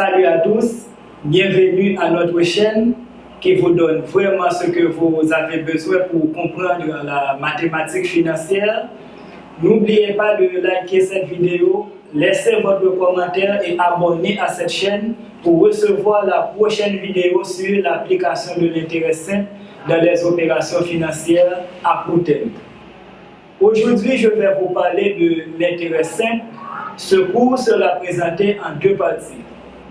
Salut à tous, bienvenue à notre chaîne qui vous donne vraiment ce que vous avez besoin pour comprendre la mathématique financière. N'oubliez pas de liker cette vidéo, laissez votre commentaire et abonnez à cette chaîne pour recevoir la prochaine vidéo sur l'application de l'intérêt simple dans les opérations financières à court terme. Aujourd'hui, je vais vous parler de l'intérêt simple. Ce cours sera présenté en deux parties.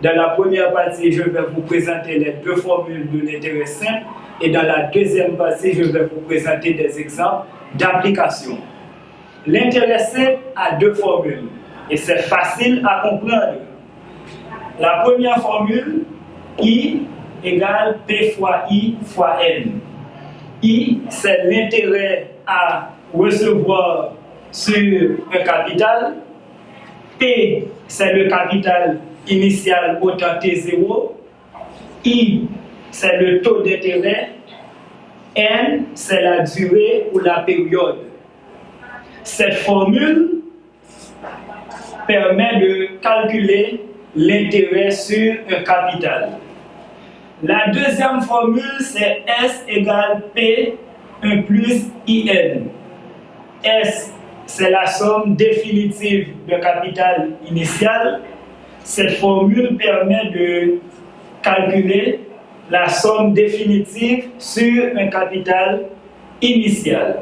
Dans la première partie, je vais vous présenter les deux formules de l'intérêt simple et dans la deuxième partie, je vais vous présenter des exemples d'application. L'intérêt simple a deux formules et c'est facile à comprendre. La première formule, I égale P fois I fois N. I, c'est l'intérêt à recevoir sur un capital. P, c'est le capital initial au temps T0. I, c'est le taux d'intérêt. N, c'est la durée ou la période. Cette formule permet de calculer l'intérêt sur un capital. La deuxième formule, c'est S égale P 1 plus IN. S, c'est la somme définitive d'un capital initial. Cette formule permet de calculer la somme définitive sur un capital initial.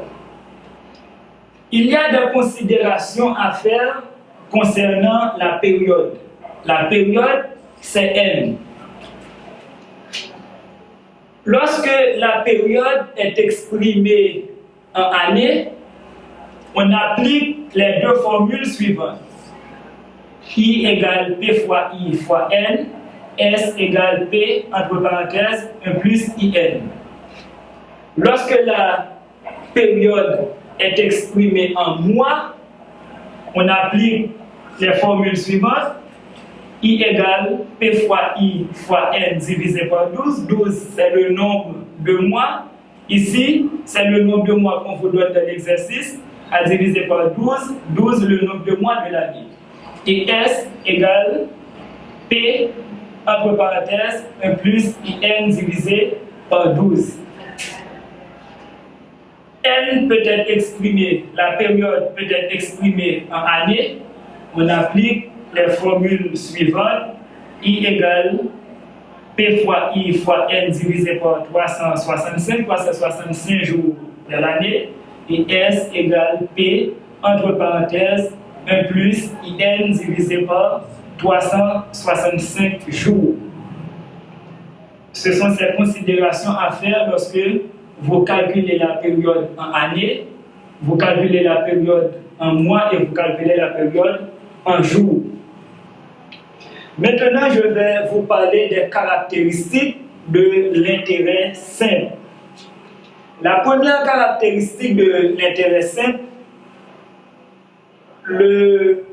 Il y a des considérations à faire concernant la période. La période, c'est N. Lorsque la période est exprimée en années, on applique les deux formules suivantes. I égale P fois I fois N, S égale P, entre parenthèses, 1 plus IN. Lorsque la période est exprimée en mois, on applique les formules suivantes. I égale P fois I fois N divisé par 12. 12, c'est le nombre de mois. Ici, c'est le nombre de mois qu'on vous donne dans l'exercice, à diviser par 12. 12, le nombre de mois de l'année. Et S égale P, entre parenthèses, 1 plus IN divisé par 12. N peut être exprimée, la période peut être exprimée en années. On applique les formules suivantes. I égale P fois I fois N divisé par 365, 365 jours de l'année. Et S égale P, entre parenthèses, 1 plus IN divisé par 365 jours. Ce sont ces considérations à faire lorsque vous calculez la période en années, vous calculez la période en mois et vous calculez la période en jours. Maintenant, je vais vous parler des caractéristiques de l'intérêt simple. La première caractéristique de l'intérêt simple,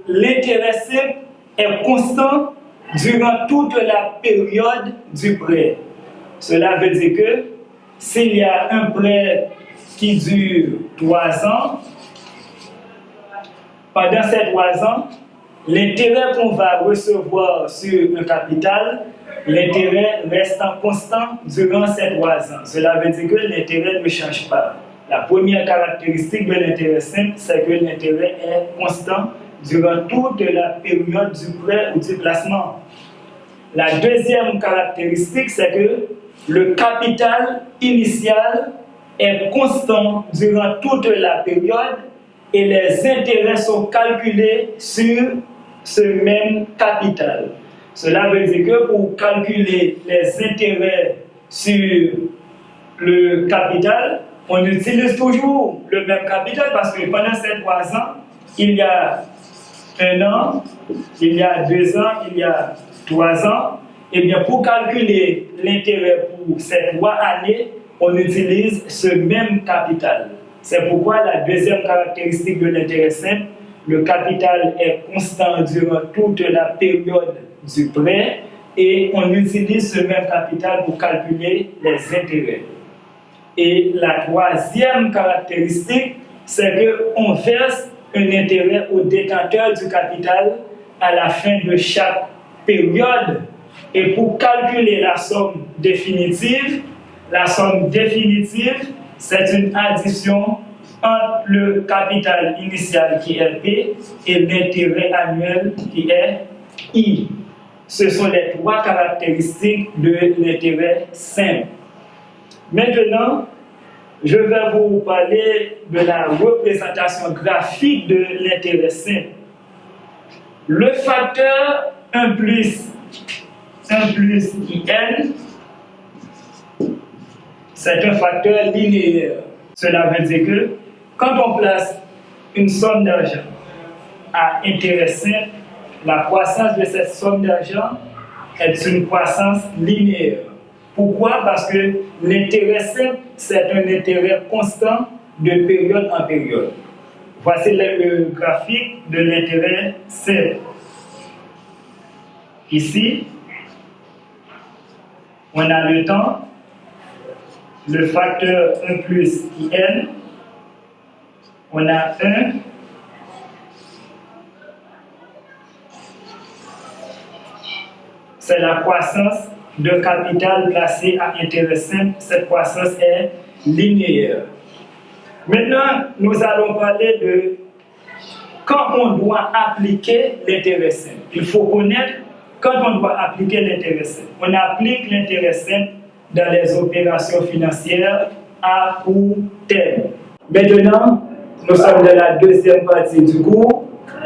l'intérêt simple est constant durant toute la période du prêt. Cela veut dire que s'il y a un prêt qui dure 3 ans, pendant ces 3 ans, l'intérêt qu'on va recevoir sur un capital, l'intérêt reste constant durant ces 3 ans. Cela veut dire que l'intérêt ne change pas. La première caractéristique de l'intérêt simple, c'est que l'intérêt est constant durant toute la période du prêt ou du placement. La deuxième caractéristique, c'est que le capital initial est constant durant toute la période et les intérêts sont calculés sur ce même capital. Cela veut dire que pour calculer les intérêts sur le capital, on utilise toujours le même capital parce que pendant ces 3 ans, il y a 1 an, il y a 2 ans, il y a 3 ans. Et bien pour calculer l'intérêt pour ces 3 années, on utilise ce même capital. C'est pourquoi la deuxième caractéristique de l'intérêt simple, le capital est constant durant toute la période du prêt et on utilise ce même capital pour calculer les intérêts. Et la troisième caractéristique, c'est qu'on verse un intérêt au détenteur du capital à la fin de chaque période Et pour calculer la somme définitive, c'est une addition entre le capital initial qui est P et l'intérêt annuel qui est I. Ce sont les trois caractéristiques de l'intérêt simple. Maintenant, je vais vous parler de la représentation graphique de l'intérêt simple. Le facteur 1 plus IN, c'est un facteur linéaire. Cela veut dire que quand on place une somme d'argent à intérêt simple, la croissance de cette somme d'argent est une croissance linéaire. Pourquoi? Parce que l'intérêt simple, c'est un intérêt constant de période en période. Voici le graphique de l'intérêt simple. Ici, on a le temps, le facteur 1 plus IN, on a 1, c'est la croissance de capital placé à intérêt simple. Cette croissance est linéaire. Maintenant, nous allons parler de quand on doit appliquer l'intérêt simple. Il faut connaître quand on doit appliquer l'intérêt simple. On applique l'intérêt simple dans les opérations financières à court terme. Maintenant, nous sommes dans la deuxième partie du cours.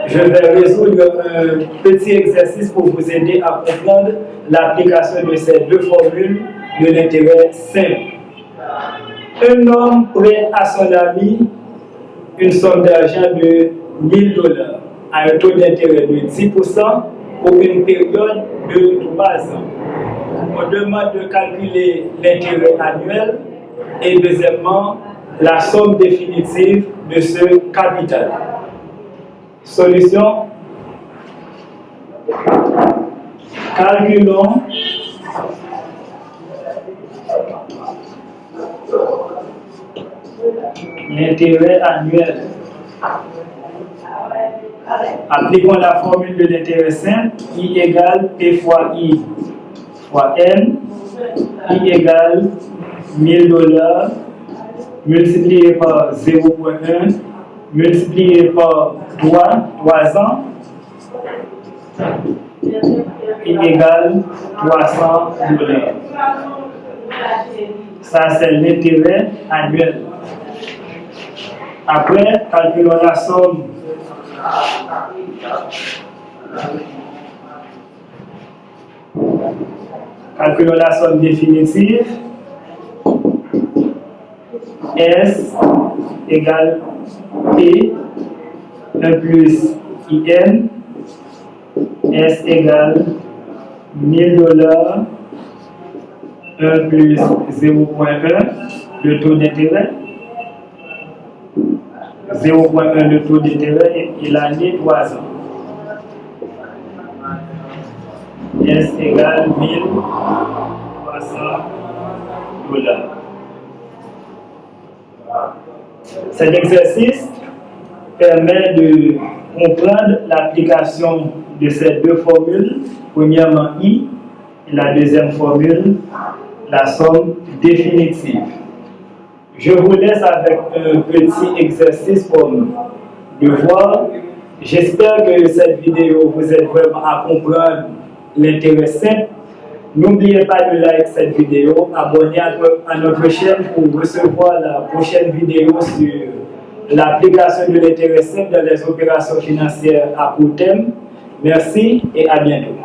Je vais résoudre un petit exercice pour vous aider à comprendre l'application de ces deux formules de l'intérêt simple. Un homme prête à son ami une somme d'argent de $1000 à un taux d'intérêt de 10% pour une période de 3 ans. On demande de calculer l'intérêt annuel et deuxièmement la somme définitive de ce capital. Solution. Calculons l'intérêt annuel. Appliquons la formule de l'intérêt simple. I égale P fois I fois N. I égale $1000 multiplié par 0,1 multiplié par 3 ans, I égale $300. Ça, c'est l'intérêt annuel. Après, calculons la somme. Calculons la somme définitive. S égale P 1 plus IN. S égale $1000 1 plus 0,1 le taux d'intérêt. 0,1 le taux d'intérêt et l'année 3 ans. S égale $1300. Cet exercice permet de comprendre l'application de ces deux formules. Premièrement, I, et la deuxième formule, la somme définitive. Je vous laisse avec un petit exercice comme devoir. J'espère que cette vidéo vous aide vraiment à comprendre l'intérêt simple. N'oubliez pas de liker cette vidéo, abonnez à notre chaîne pour recevoir la prochaine vidéo sur l'application de l'intérêt simple dans les opérations financières à court terme. Merci et à bientôt.